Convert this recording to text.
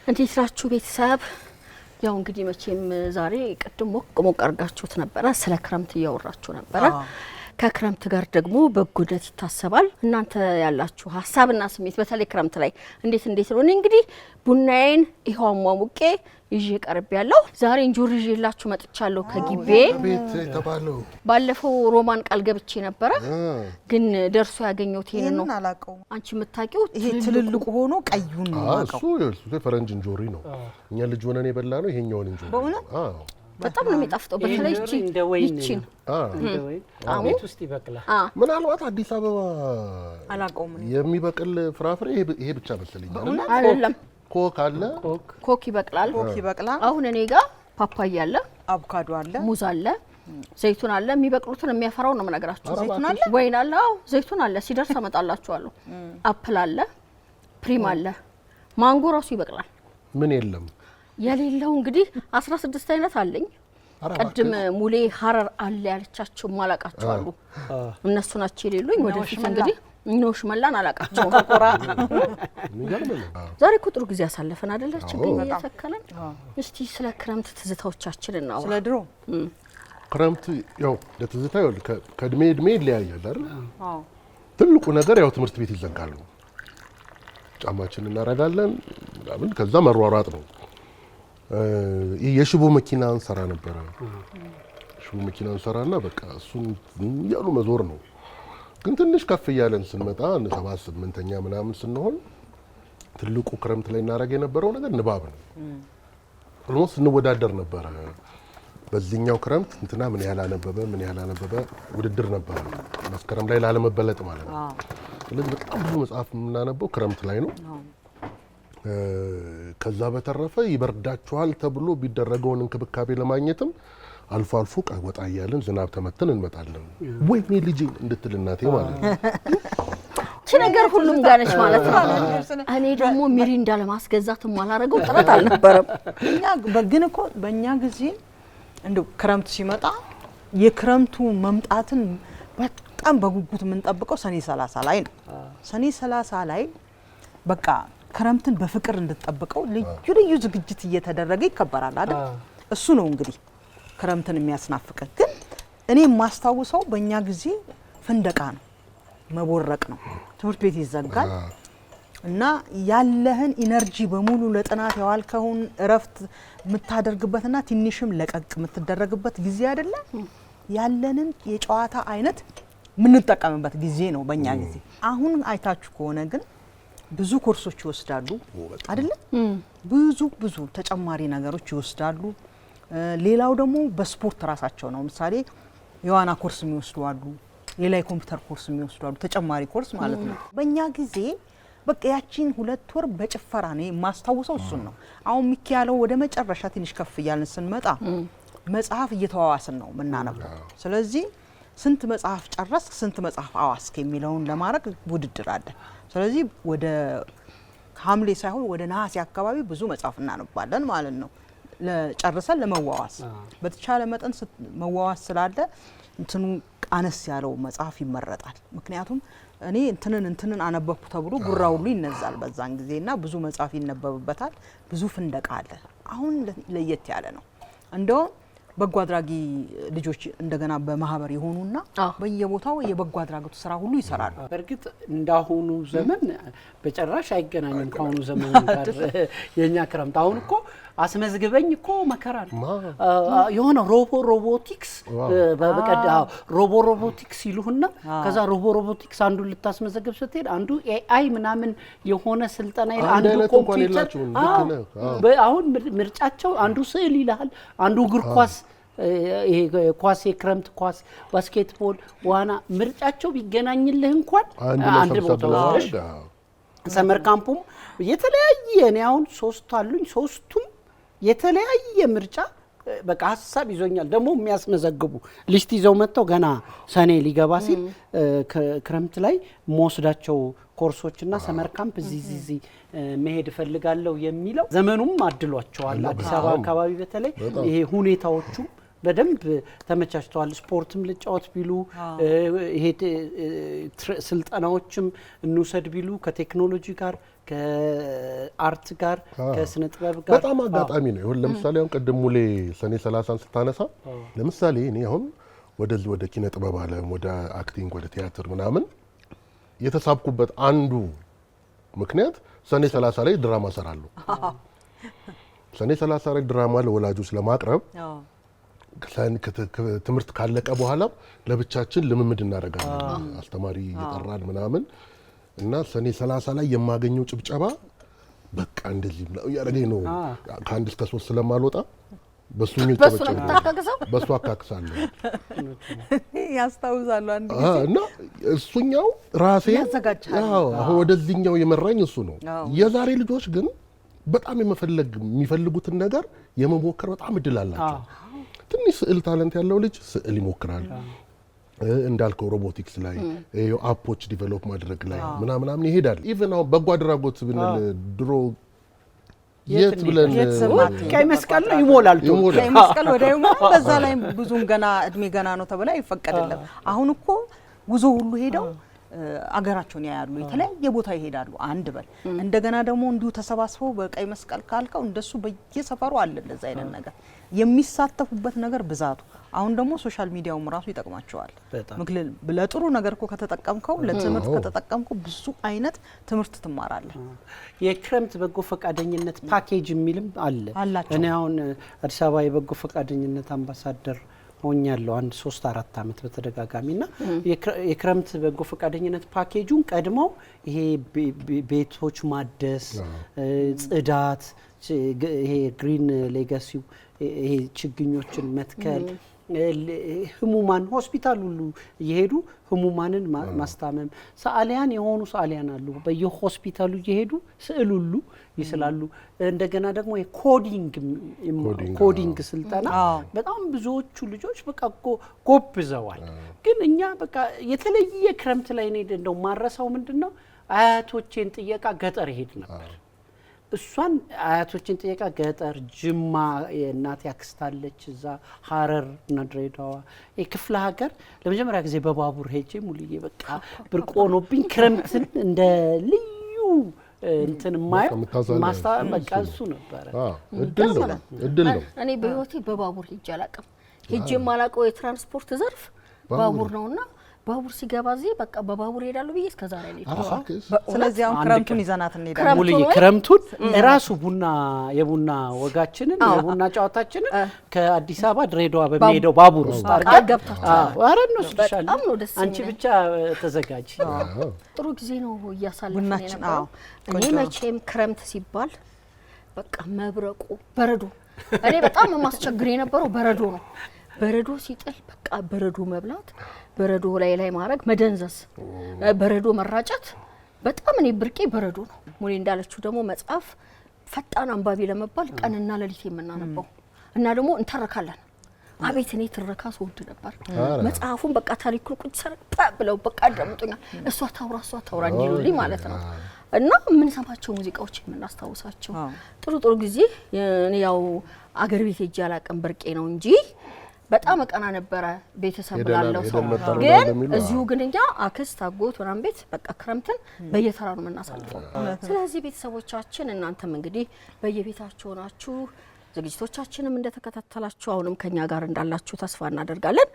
እንዴት ናችሁ ቤተሰብ? ያው እንግዲህ መቼም ዛሬ ቅድም ሞቅ አርጋችሁት ነበር ስለ ክረምት እያወራችሁ ነበር። ከክረምት ጋር ደግሞ በጎደት ይታሰባል። እናንተ ያላችሁ ሐሳብና ስሜት በተለይ ክረምት ላይ እንዴት ነው? እኔ እንግዲህ ቡናዬን ይሄው አሟሙቄ ይዤ ቀርብ ያለው ዛሬ እንጆሪ ይዤላችሁ መጥቻለሁ ከጊቤ ቤት ተባለው። ባለፈው ሮማን ቃል ገብቼ ነበር ግን ደርሶ ያገኘሁት ይሄን ነው። አንቺ የምታውቂው ይሄ ትልልቁ ሆኖ ቀዩን ነው እሱ ፈረንጅ እንጆሪ ነው። እኛ ልጅ ሆነን የበላነው ይሄኛውን እንጆሪ። በጣም ነው የሚጣፍጠው። በተለይ ይቺን ቤት ውስጥ ይበቅላል። ምናልባት አዲስ አበባ አላውቀውም የሚበቅል ፍራፍሬ ይሄ ብቻ መሰለኝ አይደለም። ኮክ አለ፣ ኮክ ይበቅላል። አሁን እኔ ጋር ፓፓያ አለ፣ አቮካዶ አለ፣ ሙዝ አለ፣ ዘይቱን አለ። የሚበቅሉትን የሚያፈራው ነው የምነግራችሁ። ዘይቱን አለ፣ ወይን አለ፣ ዘይቱን አለ። ሲደርስ አመጣላችኋለሁ። አፕል አለ፣ ፕሪም አለ፣ ማንጎ ራሱ ይበቅላል። ምን የለም የሌለው እንግዲህ 16 አይነት አለኝ። ቀድም ሙሌ ሀረር አለ ያለቻቸው ማላቃቸው አሉ። እነሱ ናቸው የሌሉኝ። ወደፊት እንግዲህ ኖሽ መላን አላቃቸው ቆራ ዛሬ ቁጥሩ ጊዜ ያሳለፈን አይደለች ግን እየተከለን። እስቲ ስለ ክረምት ትዝታዎቻችን እናውራ። ስለ ድሮ ክረምት ያው ለትዝታ ይወል ከእድሜ ይለያያል አይደል? ትልቁ ነገር ያው ትምህርት ቤት ይዘጋሉ። ጫማችን እናረጋለን ምናምን ከዛ መሯሯጥ ነው። የሽቦ መኪና እንሰራ ነበር። ሽቦ መኪና እንሰራና በቃ እሱን ያሉ መዞር ነው። ግን ትንሽ ከፍ እያለን ስንመጣ 7 8ኛ ምናምን ስንሆን ትልቁ ክረምት ላይ እናረግ የነበረው ነገር ንባብ ነው። ኦልሞስት እንወዳደር ነበር። በዚህኛው ክረምት እንትና ምን ያህል አነበበ ውድድር ነበር። መስከረም ላይ ላለመበለጥ ማለት ነው። ስለዚህ በጣም ብዙ መጽሐፍ የምናነበው ክረምት ላይ ነው። ከዛ በተረፈ ይበርዳችኋል ተብሎ ቢደረገውን እንክብካቤ ለማግኘትም አልፎ ወጣ እያለን ዝናብ ተመተን እንመጣለን። ወይኔ ልጅ እንድትል እናቴ ማለት ነው። እቺ ነገር ሁሉም ጋር ነች ማለት ነው። እኔ ደግሞ ሚሪንዳ ለማስገዛት ማላረገው ጥረት አልነበረም። ግን እኮ በእኛ ጊዜ እንደው ክረምት ሲመጣ የክረምቱ መምጣትን በጣም በጉጉት የምንጠብቀው ሰኔ 30 ላይ ነው። ሰኔ 30 ላይ በቃ ክረምትን በፍቅር እንድትጠብቀው ልዩ ዝግጅት እየተደረገ ይከበራል አይደል? እሱ ነው እንግዲህ ክረምትን የሚያስናፍቀን። ግን እኔ ማስታውሰው በእኛ ጊዜ ፍንደቃ ነው፣ መቦረቅ ነው። ትምህርት ቤት ይዘጋል እና ያለህን ኢነርጂ በሙሉ ለጥናት ያዋልከውን እረፍት የምታደርግበትና ትንሽም ለቀቅ የምትደረግበት ጊዜ አይደለ? ያለንን የጨዋታ አይነት የምንጠቀምበት ጊዜ ነው በእኛ ጊዜ። አሁን አይታችሁ ከሆነ ግን ብዙ ኮርሶች ይወስዳሉ አይደለ? ብዙ ተጨማሪ ነገሮች ይወስዳሉ። ሌላው ደግሞ በስፖርት ራሳቸው ነው። ለምሳሌ የዋና ኮርስ የሚወስዱ አሉ፣ ሌላ የኮምፒውተር ኮርስ የሚወስዱ አሉ፣ ተጨማሪ ኮርስ ማለት ነው። በእኛ ጊዜ በቃ ያቺን 2 ወር በጭፈራ ነው የማስታውሰው። እሱን ነው አሁን ሚኪያለው ወደ መጨረሻ ትንሽ ከፍ እያልን ስንመጣ መጽሐፍ እየተዋዋስን ነው የምናነበው። ስለዚህ ስንት መጽሐፍ ጨረስክ፣ ስንት መጽሐፍ አዋስክ የሚለውን ለማድረግ ውድድር አለ። ስለዚህ ወደ ሐምሌ ሳይሆን ወደ ነሐሴ አካባቢ ብዙ መጽሐፍ እናነባለን ማለት ነው ለጨርሰን ለመዋዋስ። በተቻለ መጠን መዋዋስ ስላለ እንትኑ አነስ ያለው መጽሐፍ ይመረጣል። ምክንያቱም እኔ እንትንን አነበብኩ ተብሎ ጉራው ሁሉ ይነዛል በዛን ጊዜና ብዙ መጽሐፍ ይነበብበታል። ብዙ ፍንደቃ አለ። አሁን ለየት ያለ ነው። እንደው በጎ አድራጊ ልጆች እንደገና በማህበር የሆኑና በየቦታው የበጎ አድራጎት ስራ ሁሉ ይሰራሉ። በርግጥ እንዳሁኑ ዘመን በጭራሽ አይገናኝም ከአሁኑ ዘመን ጋር የኛ ክረምት። አሁን እኮ አስመዝግበኝ እኮ መከራ ነው። የሆነ ሮቦቲክስ በቀዳ ሮቦቲክስ ይሉህና ከዛ ሮቦቲክስ አንዱ ልታስመዘግብ ስትሄድ አንዱ ኤአይ ምናምን የሆነ ስልጠና ይላል፣ አንዱ ኮምፒውተር። አሁን ምርጫቸው አንዱ ስዕል ይላል፣ አንዱ እግር ኳስ፣ ይሄ ኳስ፣ የክረምት ኳስ፣ ባስኬትቦል፣ ዋና። ምርጫቸው ቢገናኝልህ እንኳን አንድ ቦታ ወስደሽ ሰመር ካምፑም የተለያየ እኔ አሁን 3 አሉኝ። 3ቱም የተለያየ ምርጫ በቃ ሀሳብ ይዞኛል። ደግሞ የሚያስመዘግቡ ሊስት ይዘው መጥተው ገና ሰኔ ሊገባ ሲል ክረምት ላይ መወስዳቸው ኮርሶችና ሰመር ካምፕ እዚህ መሄድ ፈልጋለሁ የሚለው ዘመኑም አድሏቸዋል። አዲስ አበባ አካባቢ በተለይ ይሄ ሁኔታዎቹ በደንብ ተመቻችተዋል። ስፖርትም ልጫወት ቢሉ ይሄ ስልጠናዎችም እንውሰድ ቢሉ ከቴክኖሎጂ ጋር ከአርት ጋር ከስነ ጥበብ ጋር በጣም አጋጣሚ ነው። ይሁን ለምሳሌ አሁን ቀደም ሙሌ ሰኔ 30ን ስታነሳ ለምሳሌ እኔ አሁን ወደ ኪነ ጥበብ ዓለም ወደ አክቲንግ ወደ ቲያትር ምናምን የተሳብኩበት አንዱ ምክንያት ሰኔ 30 ላይ ድራማ ሰራለሁ። ሰኔ 30 ላይ ድራማ ለወላጆች ለማቅረብ ትምህርት ካለቀ በኋላ ለብቻችን ልምምድ እናደርጋለን። አስተማሪ እየጠራን ምናምን እና ሰኔ 30 ላይ የማገኘው ጭብጨባ በቃ እንደዚህ ነው ያረገኝ ነው። ከአንድ እስከ 3 ስለማልወጣ በሱኝ በሱ አካክሳለሁ ያስታውሳሉ አንድ ጊዜ እና እሱኛው ራሴ አሁን ወደዚህኛው የመራኝ እሱ ነው። የዛሬ ልጆች ግን በጣም የሚፈልጉትን ነገር የመሞከር በጣም እድል አላቸው። ትንሽ ስዕል ታለንት ያለው ልጅ ስዕል ይሞክራል። እንዳልከው ሮቦቲክስ ላይ አፖች ዲቨሎፕ ማድረግ ላይ ምናምን ይሄዳል። ኢቭን አሁን በጎ አድራጎት ብንል ድሮ የት ብለን ቀይ መስቀል ነው ይሞላል። ቀይ መስቀል ወዲያው በዛ ላይ ብዙም ገና እድሜ ገና ነው ተብላ አይፈቀድልም። አሁን እኮ ጉዞ ሁሉ ሄደው አገራቸውን ያያሉ፣ የተለያየ ቦታ ይሄዳሉ። አንድ በል እንደገና ደግሞ እንዲሁ ተሰባስበው በቀይ መስቀል ካልከው እንደሱ በየሰፈሩ አለ እንደዛ አይነት ነገር የሚሳተፉበት ነገር ብዛቱ። አሁን ደግሞ ሶሻል ሚዲያውም ራሱ ይጠቅማቸዋል። ምክንያቱም ለጥሩ ነገር እኮ ከተጠቀምከው ለትምህርት ከተጠቀምከው ብዙ አይነት ትምህርት ትማራለህ። የክረምት በጎ ፈቃደኝነት ፓኬጅ የሚልም አለ። እኔ አሁን አዲስ አበባ የበጎ ፈቃደኝነት አምባሳደር ሆኛለሁ አንድ 3-4 አመት በተደጋጋሚና የክረምት በጎ ፈቃደኝነት ፓኬጁን ቀድመው ይሄ ቤቶች ማደስ፣ ጽዳት፣ ይሄ ግሪን ሌጋሲው ይሄ ችግኞችን መትከል፣ ህሙማን ሆስፒታል ሁሉ እየሄዱ ህሙማንን ማስታመም፣ ሰዓሊያን የሆኑ ሰዓሊያን አሉ በየሆስፒታሉ እየሄዱ ስዕል ሁሉ ይስላሉ። እንደገና ደግሞ ኮዲንግ ስልጠና በጣም ብዙዎቹ ልጆች በቃ ጎብዘዋል። ግን እኛ በቃ የተለየ ክረምት ላይ እንደው ማረሳው ምንድነው አያቶቼን ጥየቃ ገጠር ይሄድ ነበር። እሷን አያቶችን ጥየቃ ገጠር ጅማ የእናት ያክስታለች እዛ ሐረር እና ድሬዳዋ የክፍለ ሀገር ለመጀመሪያ ጊዜ በባቡር ሄጄ ሙሉዬ በቃ ብርቅ ሆኖብኝ ክረምትን እንደ ልዩ እንትን ማስታወቅ እሱ ነበር። እድል ነው። እኔ በህይወቴ በባቡር ሄጄ አላውቅም። ሄጄ የማላውቀው የትራንስፖርት ዘርፍ ባቡር ነውና ባቡር ሲገባ እዚህ በቃ በባቡር ሄዳሉ ብዬ እስከ ዛሬ ነው። ስለዚህ አሁን ክረምቱን ይዘናት እንሄዳለን። ሙሉዬ ክረምቱን ራሱ የቡና ወጋችንን የቡና ጨዋታችንን ከአዲስ አበባ ድሬዳዋ በሚሄደው ባቡር ውስጥ አረን ነው ስፔሻሊ አንቺ ብቻ ተዘጋጂ። ጥሩ ጊዜ ነው እያሳለፈን የነበረው። እኔ መቼም ክረምት ሲባል በቃ መብረቁ በረዶ እኔ በጣም ማስቸግር የነበረው በረዶ ነው። በረዶ ሲጥል በቃ በረዶ መብላት፣ በረዶ ላይ ማድረግ፣ መደንዘስ፣ በረዶ መራጨት በጣም እኔ ብርቄ በረዶ ነው። ሙሌ እንዳለችው ደግሞ መጽሐፍ ፈጣን አንባቢ ለመባል ቀንና ሌሊት የምናነባው እና ደግሞ እንተረካለን። አቤት እኔ ትረካ ሰውድ ነበር። መጽሐፉን በቃ ታሪኩን ቁጭ ሰረጣ ብለው በቃ አዳምጡኛል። እሷ ታውራ እንዲሉልኝ ማለት ነው። እና ምን ሰማቸው ሙዚቃዎች የምናስታውሳቸው ጥሩ ጊዜ እኔ ያው አገር ቤት ሄጄ አላቀም ብርቄ ነው እንጂ በጣም ቀና ነበረ ቤተሰብ ላለው ሰው። ግን እዚሁ ግን እኛ አክስት አጎት ወራም ቤት በቃ ክረምትን በየተራ ነው የምናሳልፈው። ስለዚህ ቤተሰቦቻችን እናንተም እንግዲህ በየቤታችሁ ናችሁ ዝግጅቶቻችንም እንደተከታተላችሁ አሁንም ከኛ ጋር እንዳላችሁ ተስፋ እናደርጋለን።